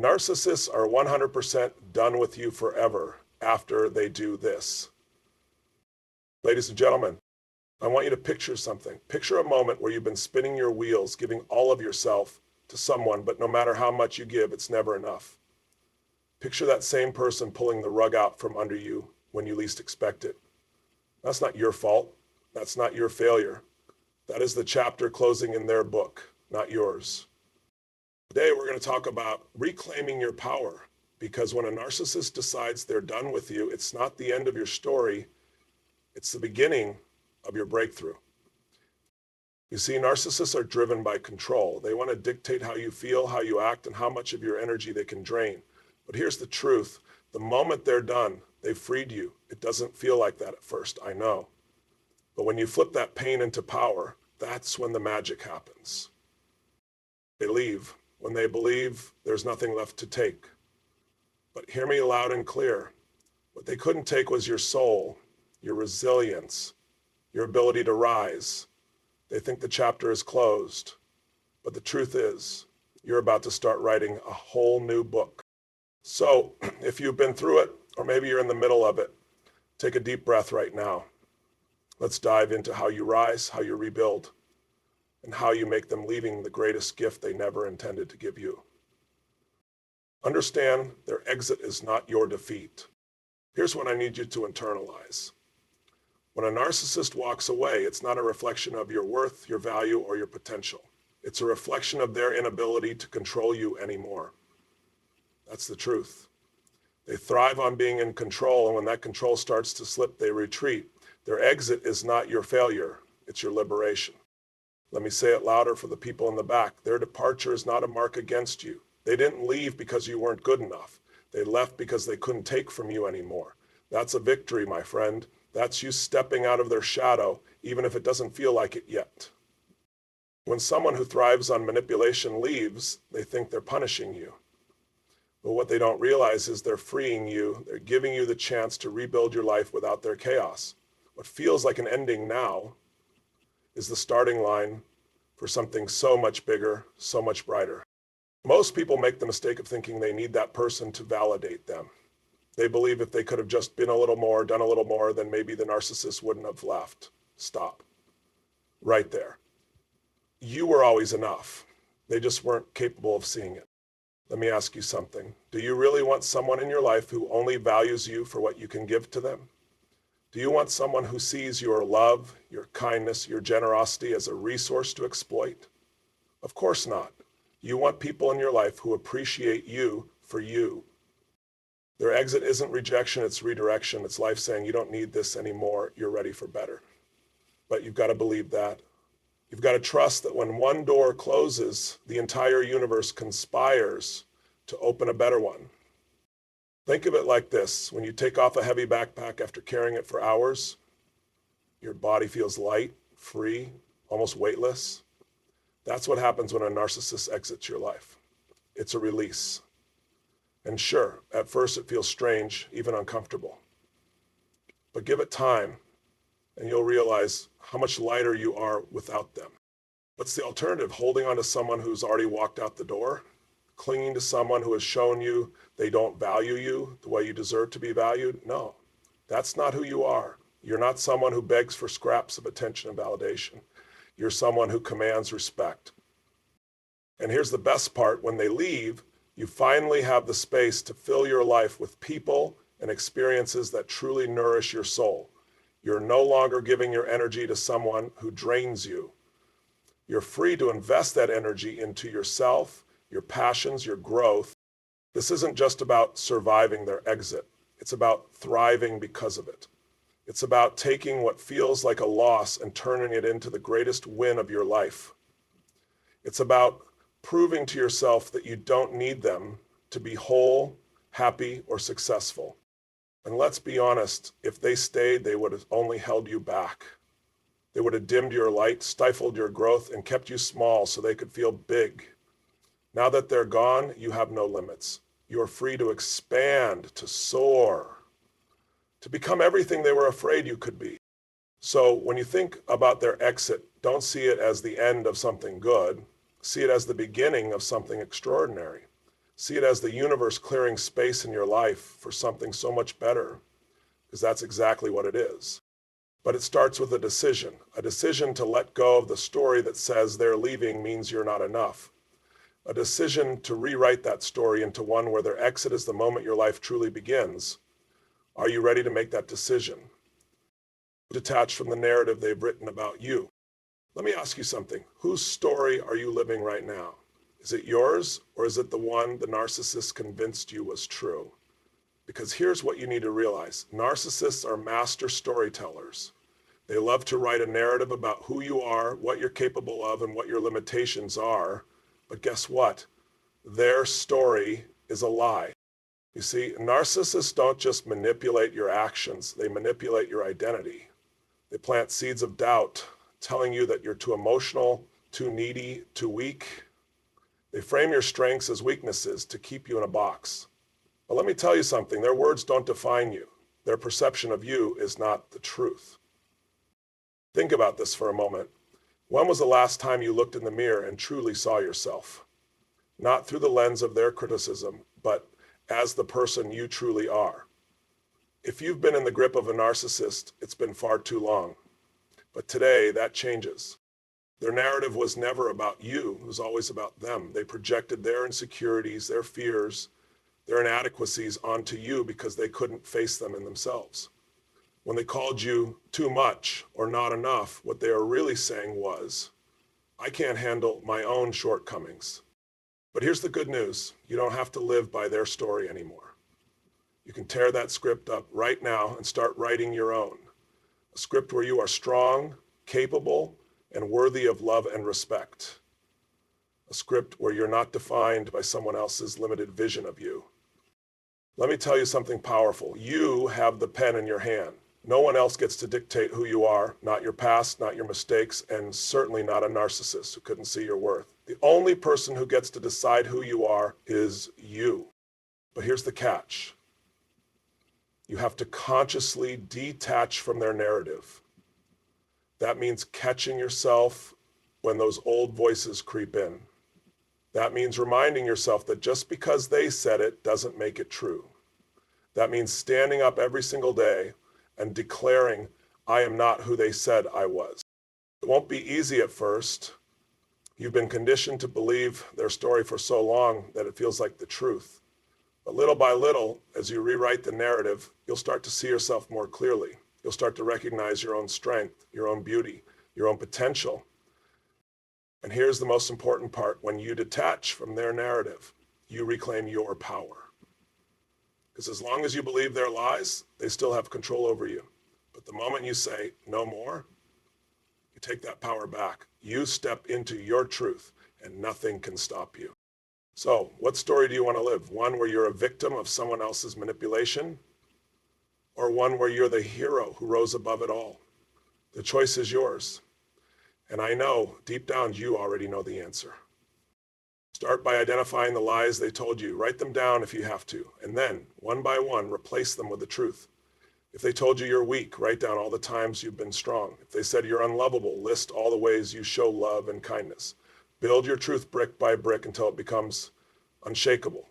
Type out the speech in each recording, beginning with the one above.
Narcissists are 100% done with you forever after they do this. Ladies and gentlemen, I want you to picture something. Picture a moment where you've been spinning your wheels, giving all of yourself to someone, but no matter how much you give, it's never enough. Picture that same person pulling the rug out from under you when you least expect it. That's not your fault. That's not your failure. That is the chapter closing in their book, not yours. Today, we're going to talk about reclaiming your power, because when a narcissist decides they're done with you, it's not the end of your story. It's the beginning of your breakthrough. You see, narcissists are driven by control. They want to dictate how you feel, how you act, and how much of your energy they can drain. But here's the truth. The moment they're done, they've freed you. It doesn't feel like that at first, I know. But when you flip that pain into power, that's when the magic happens. They leave when they believe there's nothing left to take. But hear me loud and clear. What they couldn't take was your soul, your resilience, your ability to rise. They think the chapter is closed. But the truth is, you're about to start writing a whole new book. So if you've been through it, or maybe you're in the middle of it, take a deep breath right now. Let's dive into how you rise, how you rebuild, and how you make them leaving the greatest gift they never intended to give you. Understand their exit is not your defeat. Here's what I need you to internalize. When a narcissist walks away, it's not a reflection of your worth, your value, or your potential. It's a reflection of their inability to control you anymore. That's the truth. They thrive on being in control, and when that control starts to slip, they retreat. Their exit is not your failure, it's your liberation. Let me say it louder for the people in the back. Their departure is not a mark against you. They didn't leave because you weren't good enough. They left because they couldn't take from you anymore. That's a victory, my friend. That's you stepping out of their shadow, even if it doesn't feel like it yet. When someone who thrives on manipulation leaves, they think they're punishing you. But what they don't realize is they're freeing you. They're giving you the chance to rebuild your life without their chaos. What feels like an ending now is the starting line for something so much bigger, so much brighter. Most people make the mistake of thinking they need that person to validate them. They believe if they could have just been a little more, done a little more, then maybe the narcissist wouldn't have left. Stop. Right there. You were always enough. They just weren't capable of seeing it. Let me ask you something. Do you really want someone in your life who only values you for what you can give to them? Do you want someone who sees your love, your kindness, your generosity as a resource to exploit? Of course not. You want people in your life who appreciate you for you. Their exit isn't rejection, it's redirection. It's life saying, you don't need this anymore, you're ready for better. But you've got to believe that. You've got to trust that when one door closes, the entire universe conspires to open a better one. Think of it like this. When you take off a heavy backpack after carrying it for hours, your body feels light, free, almost weightless. That's what happens when a narcissist exits your life. It's a release. And sure, at first it feels strange, even uncomfortable. But give it time, and you'll realize how much lighter you are without them. What's the alternative? Holding on to someone who's already walked out the door? Clinging to someone who has shown you they don't value you the way you deserve to be valued? No, that's not who you are. You're not someone who begs for scraps of attention and validation. You're someone who commands respect. And here's the best part. When they leave, you finally have the space to fill your life with people and experiences that truly nourish your soul. You're no longer giving your energy to someone who drains you. You're free to invest that energy into yourself, your passions, your growth. This isn't just about surviving their exit. It's about thriving because of it. It's about taking what feels like a loss and turning it into the greatest win of your life. It's about proving to yourself that you don't need them to be whole, happy, or successful. And let's be honest, if they stayed, they would have only held you back. They would have dimmed your light, stifled your growth, and kept you small so they could feel big. Now that they're gone, you have no limits. You are free to expand, to soar, to become everything they were afraid you could be. So when you think about their exit, don't see it as the end of something good. See it as the beginning of something extraordinary. See it as the universe clearing space in your life for something so much better, because that's exactly what it is. But it starts with a decision to let go of the story that says their leaving means you're not enough. A decision to rewrite that story into one where their exit is the moment your life truly begins. Are you ready to make that decision? Detached from the narrative they've written about you. Let me ask you something. Whose story are you living right now? Is it yours, or is it the one the narcissist convinced you was true? Because here's what you need to realize. Narcissists are master storytellers. They love to write a narrative about who you are, what you're capable of, and what your limitations are. But guess what? Their story is a lie. You see, narcissists don't just manipulate your actions, they manipulate your identity. They plant seeds of doubt, telling you that you're too emotional, too needy, too weak. They frame your strengths as weaknesses to keep you in a box. But let me tell you something, their words don't define you. Their perception of you is not the truth. Think about this for a moment. When was the last time you looked in the mirror and truly saw yourself? Not through the lens of their criticism, but as the person you truly are. If you've been in the grip of a narcissist, it's been far too long. But today, that changes. Their narrative was never about you, it was always about them. They projected their insecurities, their fears, their inadequacies onto you because they couldn't face them in themselves. When they called you too much or not enough, what they are really saying was, I can't handle my own shortcomings. But here's the good news. You don't have to live by their story anymore. You can tear that script up right now and start writing your own. A script where you are strong, capable, and worthy of love and respect. A script where you're not defined by someone else's limited vision of you. Let me tell you something powerful. You have the pen in your hand. No one else gets to dictate who you are, not your past, not your mistakes, and certainly not a narcissist who couldn't see your worth. The only person who gets to decide who you are is you. But here's the catch. You have to consciously detach from their narrative. That means catching yourself when those old voices creep in. That means reminding yourself that just because they said it doesn't make it true. That means standing up every single day and declaring, I am not who they said I was. It won't be easy at first. You've been conditioned to believe their story for so long that it feels like the truth. But little by little, as you rewrite the narrative, you'll start to see yourself more clearly. You'll start to recognize your own strength, your own beauty, your own potential. And here's the most important part. When you detach from their narrative, you reclaim your power. Because as long as you believe their lies, they still have control over you. But the moment you say, no more, you take that power back. You step into your truth, and nothing can stop you. So, what story do you want to live? One where you're a victim of someone else's manipulation? Or one where you're the hero who rose above it all? The choice is yours. And I know, deep down, you already know the answer. Start by identifying the lies they told you. Write them down if you have to. And then, one by one, replace them with the truth. If they told you you're weak, write down all the times you've been strong. If they said you're unlovable, list all the ways you show love and kindness. Build your truth brick by brick until it becomes unshakable.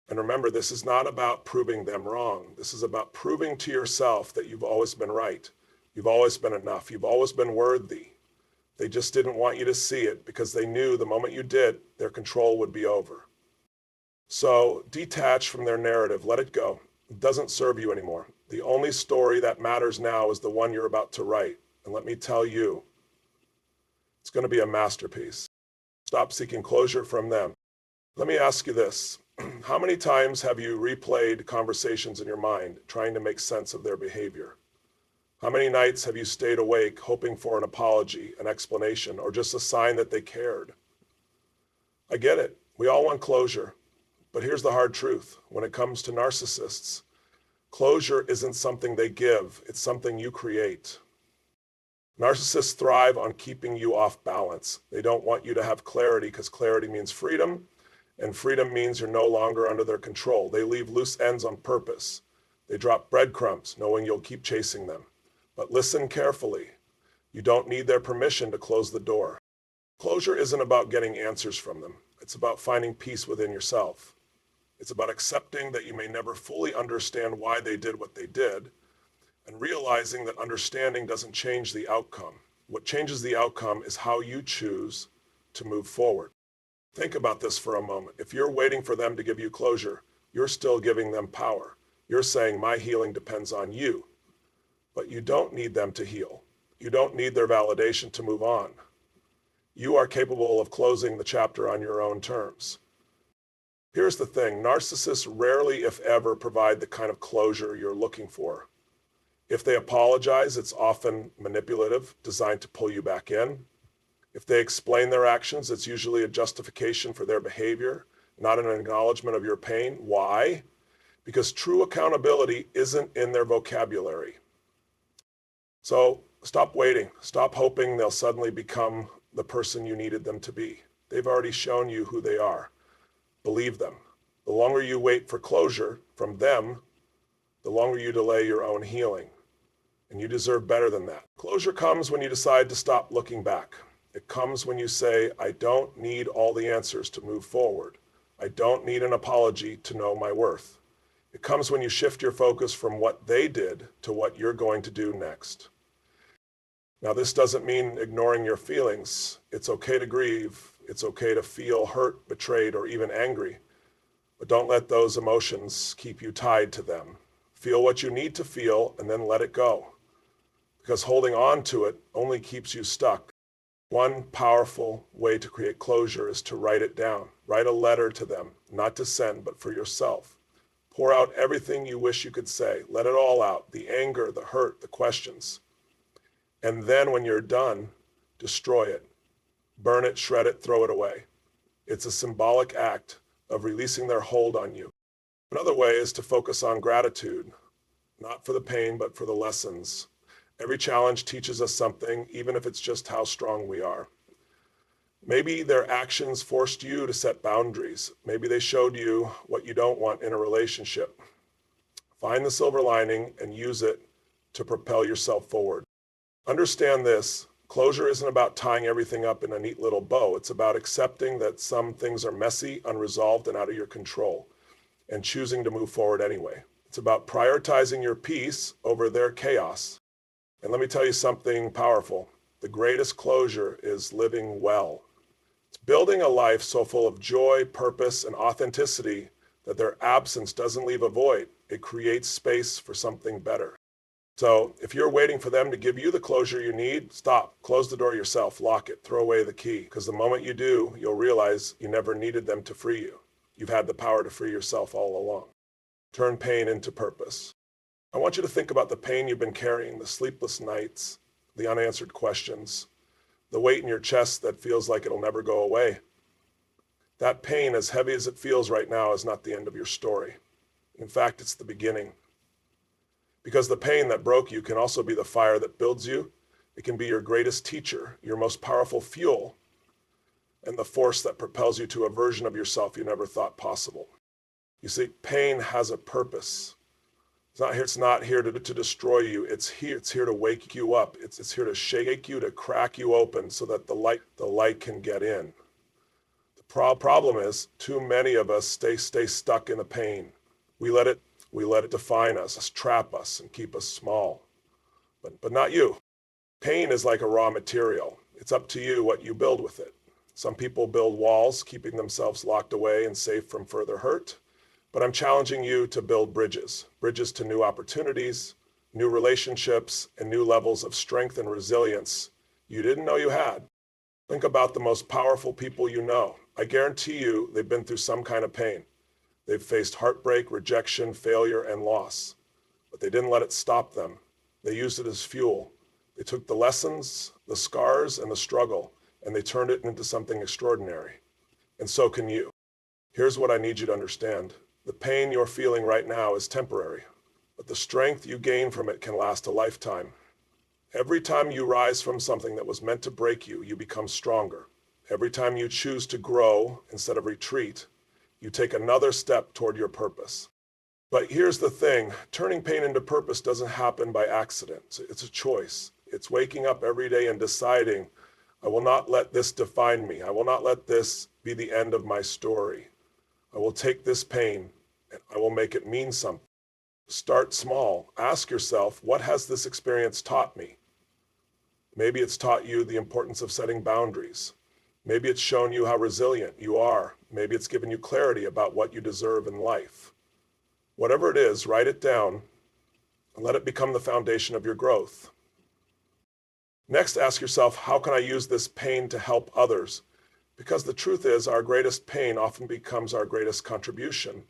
And remember, this is not about proving them wrong. This is about proving to yourself that you've always been right. You've always been enough. You've always been worthy. They just didn't want you to see it because they knew the moment you did, their control would be over. So detach from their narrative. Let it go. It doesn't serve you anymore. The only story that matters now is the one you're about to write. And let me tell you, it's going to be a masterpiece. Stop seeking closure from them. Let me ask you this. How many times have you replayed conversations in your mind trying to make sense of their behavior? How many nights have you stayed awake hoping for an apology, an explanation, or just a sign that they cared? I get it. We all want closure. But here's the hard truth. When it comes to narcissists, closure isn't something they give. It's something you create. Narcissists thrive on keeping you off balance. They don't want you to have clarity because clarity means freedom, and freedom means you're no longer under their control. They leave loose ends on purpose. They drop breadcrumbs, knowing you'll keep chasing them. But listen carefully. You don't need their permission to close the door. Closure isn't about getting answers from them. It's about finding peace within yourself. It's about accepting that you may never fully understand why they did what they did, and realizing that understanding doesn't change the outcome. What changes the outcome is how you choose to move forward. Think about this for a moment. If you're waiting for them to give you closure, you're still giving them power. You're saying, my healing depends on you. But you don't need them to heal. You don't need their validation to move on. You are capable of closing the chapter on your own terms. Here's the thing, narcissists rarely, if ever, provide the kind of closure you're looking for. If they apologize, it's often manipulative, designed to pull you back in. If they explain their actions, it's usually a justification for their behavior, not an acknowledgement of your pain. Why? Because true accountability isn't in their vocabulary. So stop waiting. Stop hoping they'll suddenly become the person you needed them to be. They've already shown you who they are. Believe them. The longer you wait for closure from them, the longer you delay your own healing. And you deserve better than that. Closure comes when you decide to stop looking back. It comes when you say, I don't need all the answers to move forward. I don't need an apology to know my worth. It comes when you shift your focus from what they did to what you're going to do next. Now, this doesn't mean ignoring your feelings. It's okay to grieve. It's okay to feel hurt, betrayed, or even angry. But don't let those emotions keep you tied to them. Feel what you need to feel and then let it go. Because holding on to it only keeps you stuck. One powerful way to create closure is to write it down. Write a letter to them, not to send, but for yourself. Pour out everything you wish you could say. Let it all out, the anger, the hurt, the questions. And then when you're done, destroy it. Burn it, shred it, throw it away. It's a symbolic act of releasing their hold on you. Another way is to focus on gratitude, not for the pain, but for the lessons. Every challenge teaches us something, even if it's just how strong we are. Maybe their actions forced you to set boundaries. Maybe they showed you what you don't want in a relationship. Find the silver lining and use it to propel yourself forward. Understand this, closure isn't about tying everything up in a neat little bow. It's about accepting that some things are messy, unresolved, and out of your control, and choosing to move forward anyway. It's about prioritizing your peace over their chaos. And let me tell you something powerful. The greatest closure is living well. It's building a life so full of joy, purpose, and authenticity that their absence doesn't leave a void. It creates space for something better. So if you're waiting for them to give you the closure you need, stop. Close the door yourself, lock it, throw away the key. Because the moment you do, you'll realize you never needed them to free you. You've had the power to free yourself all along. Turn pain into purpose. I want you to think about the pain you've been carrying, the sleepless nights, the unanswered questions, the weight in your chest that feels like it'll never go away. That pain, as heavy as it feels right now, is not the end of your story. In fact, it's the beginning. Because the pain that broke you can also be the fire that builds you. It can be your greatest teacher, your most powerful fuel, and the force that propels you to a version of yourself you never thought possible. You see, pain has a purpose. It's not here to destroy you. It's here to wake you up. It's here to shake you, to crack you open so that the light can get in. The problem is too many of us stay stuck in the pain. We let it define us, trap us, and keep us small. But not you. Pain is like a raw material. It's up to you what you build with it. Some people build walls, keeping themselves locked away and safe from further hurt. But I'm challenging you to build bridges to new opportunities, new relationships, and new levels of strength and resilience you didn't know you had. Think about the most powerful people you know. I guarantee you they've been through some kind of pain. They've faced heartbreak, rejection, failure, and loss. But they didn't let it stop them. They used it as fuel. They took the lessons, the scars, and the struggle, and they turned it into something extraordinary. And so can you. Here's what I need you to understand. The pain you're feeling right now is temporary, but the strength you gain from it can last a lifetime. Every time you rise from something that was meant to break you, you become stronger. Every time you choose to grow instead of retreat, you take another step toward your purpose. But here's the thing, turning pain into purpose doesn't happen by accident. It's a choice. It's waking up every day and deciding, I will not let this define me. I will not let this be the end of my story. I will take this pain and I will make it mean something. Start small. Ask yourself, what has this experience taught me? Maybe it's taught you the importance of setting boundaries. Maybe it's shown you how resilient you are. Maybe it's given you clarity about what you deserve in life. Whatever it is, write it down and let it become the foundation of your growth. Next, ask yourself, how can I use this pain to help others? Because the truth is, our greatest pain often becomes our greatest contribution.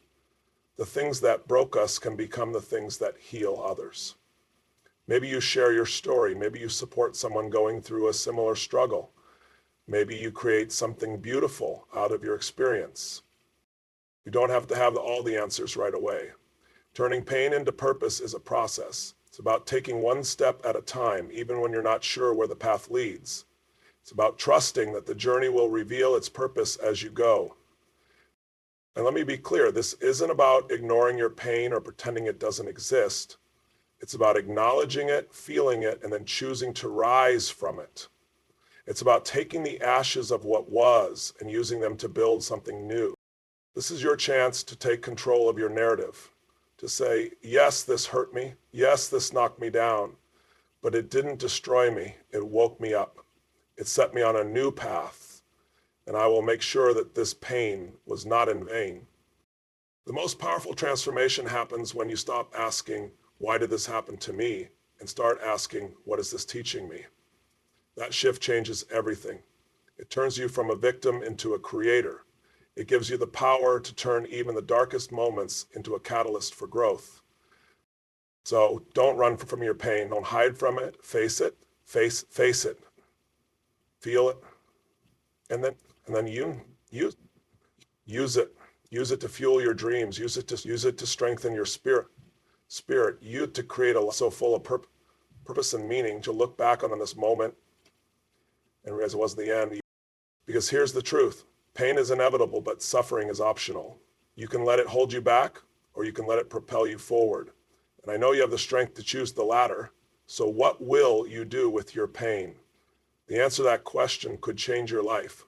The things that broke us can become the things that heal others. Maybe you share your story. Maybe you support someone going through a similar struggle. Maybe you create something beautiful out of your experience. You don't have to have all the answers right away. Turning pain into purpose is a process. It's about taking one step at a time, even when you're not sure where the path leads. It's about trusting that the journey will reveal its purpose as you go. And let me be clear, this isn't about ignoring your pain or pretending it doesn't exist. It's about acknowledging it, feeling it, and then choosing to rise from it. It's about taking the ashes of what was and using them to build something new. This is your chance to take control of your narrative, to say, yes, this hurt me. Yes, this knocked me down, but it didn't destroy me. It woke me up. It set me on a new path, and I will make sure that this pain was not in vain. The most powerful transformation happens when you stop asking, why did this happen to me? And start asking, what is this teaching me? That shift changes everything. It turns you from a victim into a creator. It gives you the power to turn even the darkest moments into a catalyst for growth. So don't run from your pain. Don't hide from it. Face it. Face it. Feel it. And then you use it. Use it to fuel your dreams. Use it to strengthen your spirit. You to create a life so full of purpose and meaning, to look back on this moment and realize it wasn't the end. Because here's the truth. Pain is inevitable, but suffering is optional. You can let it hold you back, or you can let it propel you forward. And I know you have the strength to choose the latter. So what will you do with your pain? The answer to that question could change your life.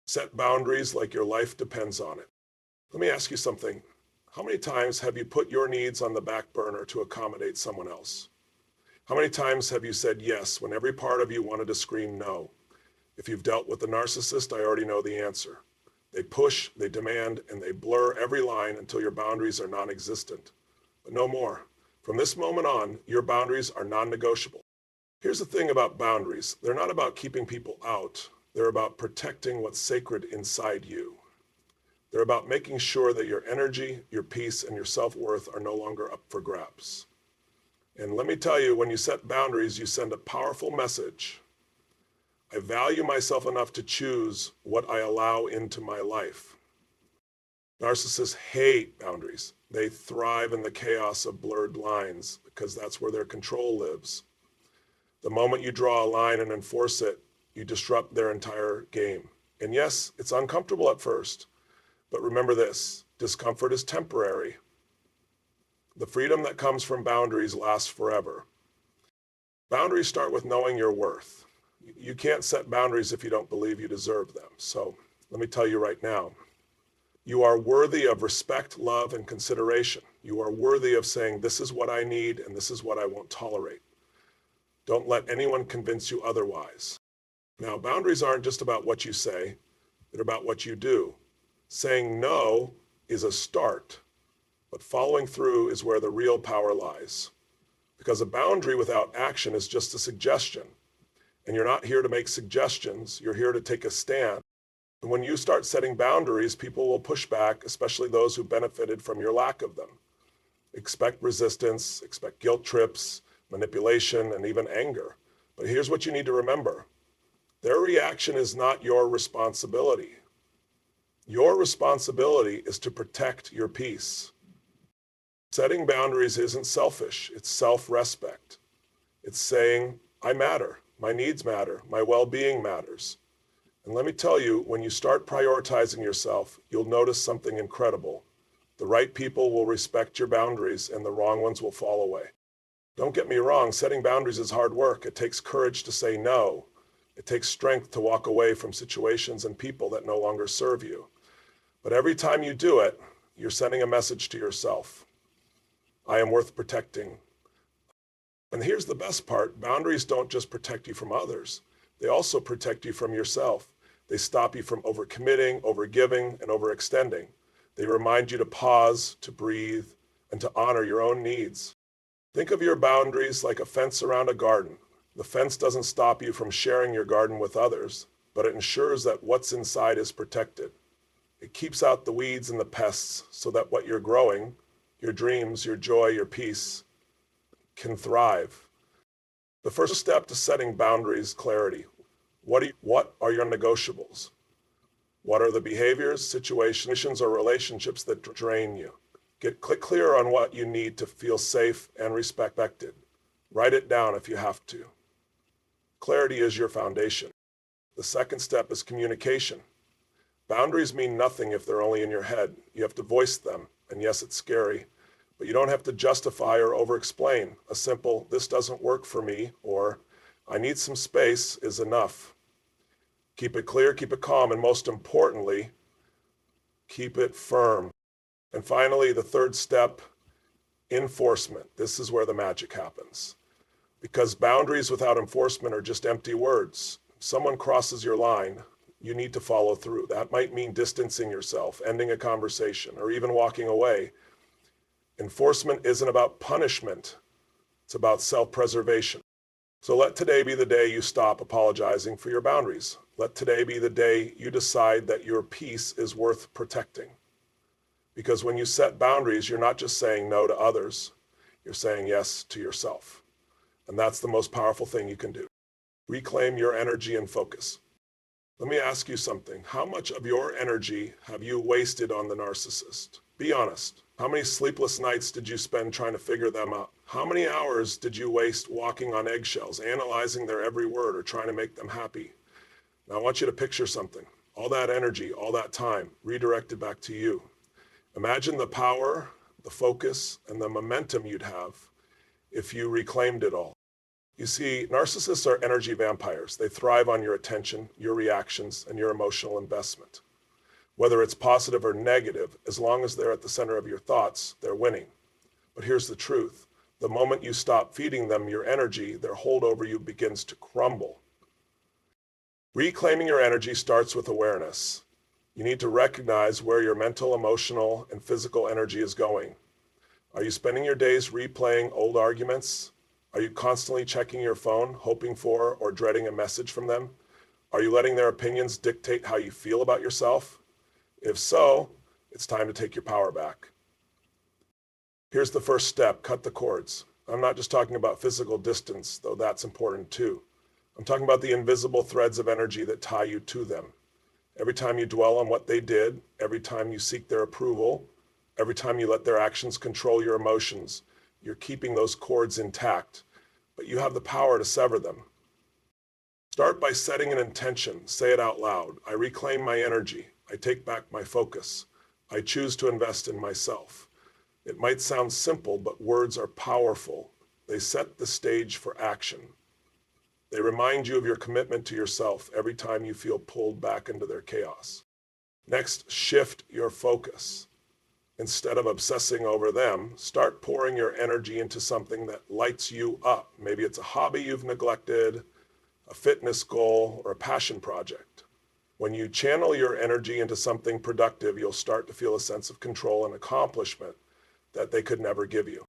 Set boundaries like your life depends on it. Let me ask you something. How many times have you put your needs on the back burner to accommodate someone else? How many times have you said yes when every part of you wanted to scream no? If you've dealt with the narcissist, I already know the answer. They push, they demand, and they blur every line until your boundaries are non-existent. But no more. From this moment on, your boundaries are non-negotiable. Here's the thing about boundaries. They're not about keeping people out. They're about protecting what's sacred inside you. They're about making sure that your energy, your peace, and your self-worth are no longer up for grabs. And let me tell you, when you set boundaries, you send a powerful message. I value myself enough to choose what I allow into my life. Narcissists hate boundaries. They thrive in the chaos of blurred lines because that's where their control lives. The moment you draw a line and enforce it, you disrupt their entire game. And yes, it's uncomfortable at first, but remember this, discomfort is temporary. The freedom that comes from boundaries lasts forever. Boundaries start with knowing your worth. You can't set boundaries if you don't believe you deserve them. So let me tell you right now, you are worthy of respect, love, and consideration. You are worthy of saying, this is what I need and this is what I won't tolerate. Don't let anyone convince you otherwise. Now, boundaries aren't just about what you say, they're about what you do. Saying no is a start, but following through is where the real power lies. Because a boundary without action is just a suggestion. And you're not here to make suggestions, you're here to take a stand. And when you start setting boundaries, people will push back, especially those who benefited from your lack of them. Expect resistance, expect guilt trips, manipulation, and even anger. But here's what you need to remember. Their reaction is not your responsibility. Your responsibility is to protect your peace. Setting boundaries isn't selfish, it's self-respect. It's saying, I matter, my needs matter, my well-being matters. And let me tell you, when you start prioritizing yourself, you'll notice something incredible. The right people will respect your boundaries and the wrong ones will fall away. Don't get me wrong, setting boundaries is hard work. It takes courage to say no. It takes strength to walk away from situations and people that no longer serve you. But every time you do it, you're sending a message to yourself. I am worth protecting. And here's the best part. Boundaries don't just protect you from others. They also protect you from yourself. They stop you from overcommitting, overgiving, and overextending. They remind you to pause, to breathe, and to honor your own needs. Think of your boundaries like a fence around a garden. The fence doesn't stop you from sharing your garden with others, but it ensures that what's inside is protected. It keeps out the weeds and the pests so that what you're growing, your dreams, your joy, your peace, can thrive. The first step to setting boundaries, clarity. What are your negotiables? What are the behaviors, situations, or relationships that drain you? Get clear on what you need to feel safe and respected. Write it down if you have to. Clarity is your foundation. The second step is communication. Boundaries mean nothing if they're only in your head. You have to voice them, and yes, it's scary, but you don't have to justify or over-explain. A simple, this doesn't work for me, or I need some space is enough. Keep it clear, keep it calm, and most importantly, keep it firm. And finally, the third step, enforcement. This is where the magic happens. Because boundaries without enforcement are just empty words. If someone crosses your line, you need to follow through. That might mean distancing yourself, ending a conversation, or even walking away. Enforcement isn't about punishment. It's about self-preservation. So let today be the day you stop apologizing for your boundaries. Let today be the day you decide that your peace is worth protecting. Because when you set boundaries, you're not just saying no to others, you're saying yes to yourself. And that's the most powerful thing you can do. Reclaim your energy and focus. Let me ask you something. How much of your energy have you wasted on the narcissist? Be honest. How many sleepless nights did you spend trying to figure them out? How many hours did you waste walking on eggshells, analyzing their every word or trying to make them happy? Now I want you to picture something. All that energy, all that time, redirected back to you. Imagine the power, the focus, and the momentum you'd have if you reclaimed it all. You see, narcissists are energy vampires. They thrive on your attention, your reactions, and your emotional investment. Whether it's positive or negative, as long as they're at the center of your thoughts, they're winning. But here's the truth. The moment you stop feeding them your energy, their hold over you begins to crumble. Reclaiming your energy starts with awareness. You need to recognize where your mental, emotional, and physical energy is going. Are you spending your days replaying old arguments? Are you constantly checking your phone, hoping for or dreading a message from them? Are you letting their opinions dictate how you feel about yourself? If so, it's time to take your power back. Here's the first step, cut the cords. I'm not just talking about physical distance, though that's important too. I'm talking about the invisible threads of energy that tie you to them. Every time you dwell on what they did, every time you seek their approval, every time you let their actions control your emotions, you're keeping those cords intact, but you have the power to sever them. Start by setting an intention. Say it out loud. I reclaim my energy. I take back my focus. I choose to invest in myself. It might sound simple, but words are powerful. They set the stage for action. They remind you of your commitment to yourself every time you feel pulled back into their chaos. Next, shift your focus. Instead of obsessing over them, start pouring your energy into something that lights you up. Maybe it's a hobby you've neglected, a fitness goal, or a passion project. When you channel your energy into something productive, you'll start to feel a sense of control and accomplishment that they could never give you.